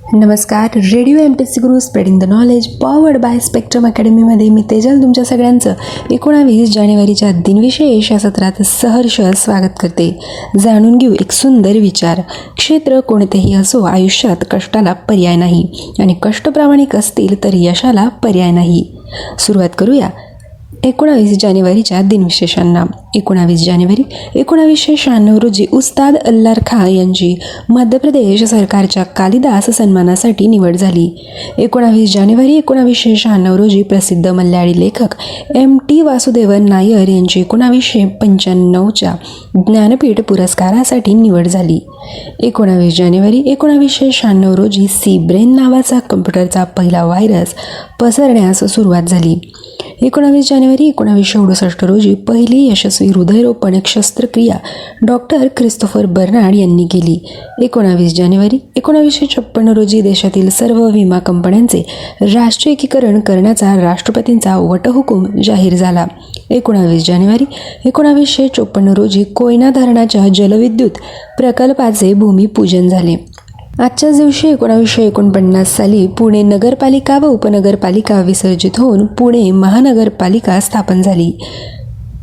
नमस्कार. Radio MPSC Guru spreading the knowledge powered by spectrum अकॅडमीमध्ये मी तेजल तुमच्या सगळ्यांचं 19 जानेवारीच्या दिनविशेष या सत्रात सहर्ष स्वागत करते. जाणून घेऊ एक सुंदर विचार. क्षेत्र कोणतेही असो, आयुष्यात कष्टाला पर्याय नाही आणि कष्ट प्रामाणिक असतील तर यशाला पर्याय नाही. सुरुवात करूया 19 जानेवारीच्या दिनविशेषांना. 19 जानेवारी 1996 रोजी उस्ताद अल्लार खां यांची मध्य प्रदेश सरकारच्या कालिदास सन्मानासाठी निवड झाली. 19 जानेवारी 1996 रोजी प्रसिद्ध मल्याळी लेखक MT वासुदेवन नायर यांची 1995च्या ज्ञानपीठ पुरस्कारासाठी निवड झाली. 19 जानेवारी 1996 रोजी C-ब्रेन नावाचा कम्प्युटरचा पहिला व्हायरस पसरण्यास सुरुवात झाली. 19 जानेवारी 1968 रोजी पहिली यशस्वी हृदयरोपण शस्त्रक्रिया डॉक्टर क्रिस्तोफर बर्नार्ड यांनी केली. 19 जानेवारी 1956 रोजी देशातील सर्व विमा कंपन्यांचे राष्ट्रीयीकरण करण्याचा राष्ट्रपतींचा वटहुकूम जाहीर झाला. 19 जानेवारी 1954 रोजी कोयना धरणाच्या जलविद्युत प्रकल्पाचे भूमिपूजन झाले. आजच्याच दिवशी 1949 साली पुणे नगरपालिका व उपनगरपालिका विसर्जित होऊन पुणे महानगरपालिका स्थापन झाली.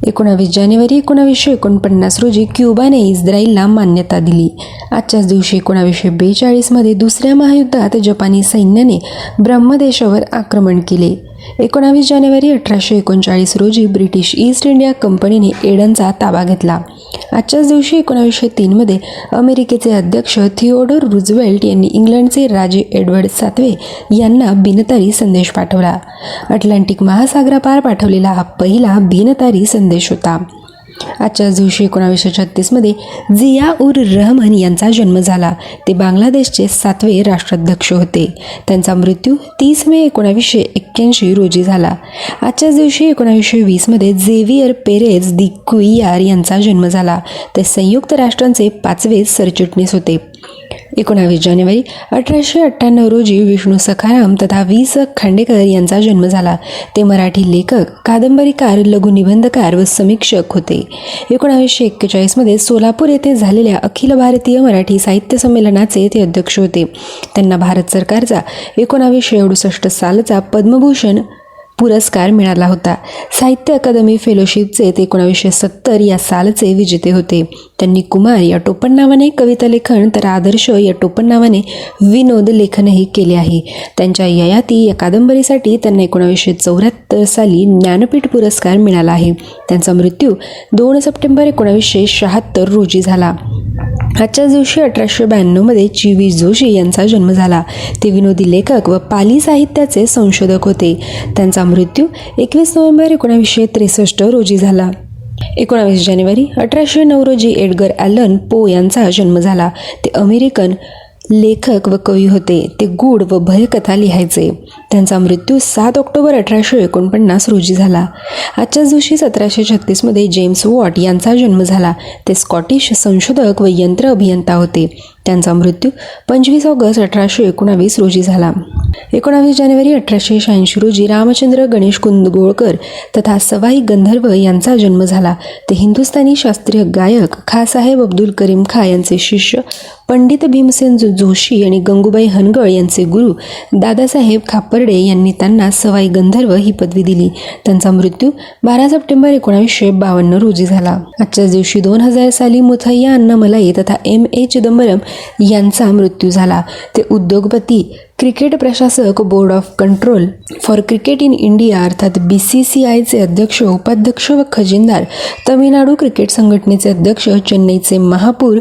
19 जानेवारी 1949 रोजी क्युबाने इस्रायलला मान्यता दिली. आजच्याच दिवशी 1942मध्ये दुसऱ्या महायुद्धात जपानी सैन्याने ब्रह्मदेशावर आक्रमण केले. 19 जानेवारी 1839 रोजी ब्रिटिश ईस्ट इंडिया कंपनीने एडनचा ताबा घेतला. आजच्याच दिवशी 1903मध्ये अमेरिकेचे अध्यक्ष थिओडोर रूझवेल्ट यांनी इंग्लंडचे राजे एडवर्ड 7वे यांना बिनतारी संदेश पाठवला. अटलांटिक महासागरापार पाठवलेला हा पहिला बिनतारी संदेश होता. आजच्याच दिवशी 1936मध्ये जिया उर रहमान यांचा जन्म झाला. ते बांगलादेशचे 7वे राष्ट्राध्यक्ष होते. त्यांचा मृत्यू 30 मे 1981 रोजी झाला. आजच्याच दिवशी 1920मध्ये झेवियर पेरेझ दी कुइयार यांचा जन्म झाला. ते संयुक्त राष्ट्रांचे 5वे सरचिटणीस होते. 19 जानेवारी 1898 रोजी विष्णू सखाराम तथा वि.स. खांडेकर यांचा जन्म झाला. ते मराठी लेखक, कादंबरीकार, लघुनिबंधकार व समीक्षक होते. 1941मध्ये सोलापूर येथे झालेल्या अखिल भारतीय मराठी साहित्य संमेलनाचे ते अध्यक्ष होते. त्यांना भारत सरकारचा 1968 सालचा पद्मभूषण पुरस्कार मिळाला होता. साहित्य अकादमी फेलोशिपचे ते 1970 या सालचे विजेते होते. त्यांनी कुमार या टोपणनावाने कविता लेखन तर आदर्श या टोपणनावाने विनोद लेखनही केले आहे. त्यांच्या ययाती या कादंबरीसाठी त्यांना 1974 साली ज्ञानपीठ पुरस्कार मिळाला आहे. त्यांचा मृत्यू 2 सप्टेंबर 1976 रोजी झाला. आजच्याच दिवशी 1892मध्ये चि.व्ही. जोशी यांचा जन्म झाला. ते विनोदी लेखक व पाली साहित्याचे संशोधक होते. त्यांचा मृत्यू 21 नोव्हेंबर 1963 रोजी झाला. 19 जानेवारी 1809 रोजी एडगर ॲलन पो यांचा जन्म झाला. ते अमेरिकन लेखक व कवी होते. ते गूढ व भयकथा लिहायचे. त्यांचा मृत्यू 7 ऑक्टोबर 1849 रोजी झाला. आजच्याच दिवशी 1736मध्ये जेम्स वॉट यांचा जन्म झाला. ते स्कॉटिश संशोधक व यंत्र अभियंता होते. त्यांचा मृत्यू 25 ऑगस्ट 1819 रोजी झाला. 19 जानेवारी 1886 रोजी रामचंद्र गणेश कुंदगोळकर तथा सवाई गंधर्व यांचा जन्म झाला. ते हिंदुस्थानी शास्त्रीय गायक खासाहेब अब्दुल करीम खां यांचे शिष्य पंडित भीमसेन जोशी आणि गंगूबाई हनगळ यांचे गुरु दादासाहेब खापर्डे यांनी त्यांना सवाई गंधर्व ही पदवी दिली. त्यांचा मृत्यू 12 सप्टेंबर 1952 रोजी झाला. आजच्याच दिवशी 2000 साली मुथय्या अन्नामलाई तथा M.A. चिदंबरम यांचा मृत्यू झाला. ते उद्योगपती, क्रिकेट प्रशासक, board of control for cricket in India अर्थात BCCIचे अध्यक्ष, उपाध्यक्ष व खजिनदार, तमिळनाडू क्रिकेट संघटनेचे अध्यक्ष, चेन्नईचे महापौर,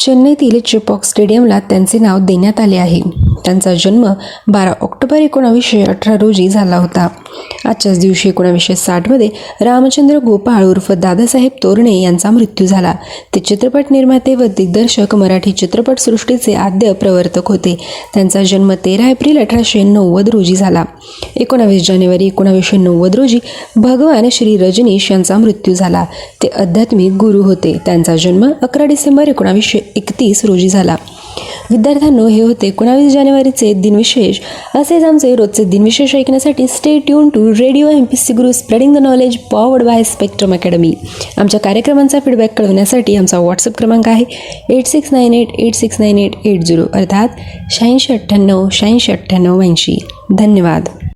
चेन्नईतील चेपॉक स्टेडियमला त्यांचे नाव देण्यात आले आहे. त्यांचा जन्म 12 ऑक्टोबर 1918 रोजी झाला होता. आजच्याच दिवशी 1960मध्ये रामचंद्र गोपाळ उर्फ दादासाहेब तोरणे यांचा मृत्यू झाला. ते चित्रपट निर्माते व दिग्दर्शक, मराठी चित्रपटसृष्टीचे आद्य प्रवर्तक होते. त्यांचा जन्म 13 एप्रिल 1890 रोजी झाला. 19 जानेवारी 1990 रोजी भगवान श्री रजनीश यांचा मृत्यू झाला. ते आध्यात्मिक गुरु होते. त्यांचा जन्म 11 डिसेंबर 1931 रोजी झाला. विद्यार्थ्यांनो, हे होते 19 जानेवारी जानेवारीचे दिनविशेष असेच आमचे रोजचे दिनविशेष ऐकण्यासाठी stay tune to radio MPSC Guru spreading the knowledge powered by Spectrum Academy. आमच्या कार्यक्रमांचा फीडबॅक कळवण्यासाठी आमचा व्हॉट्सअप क्रमांक आहे 8698869880 अर्थात 8698869880. धन्यवाद.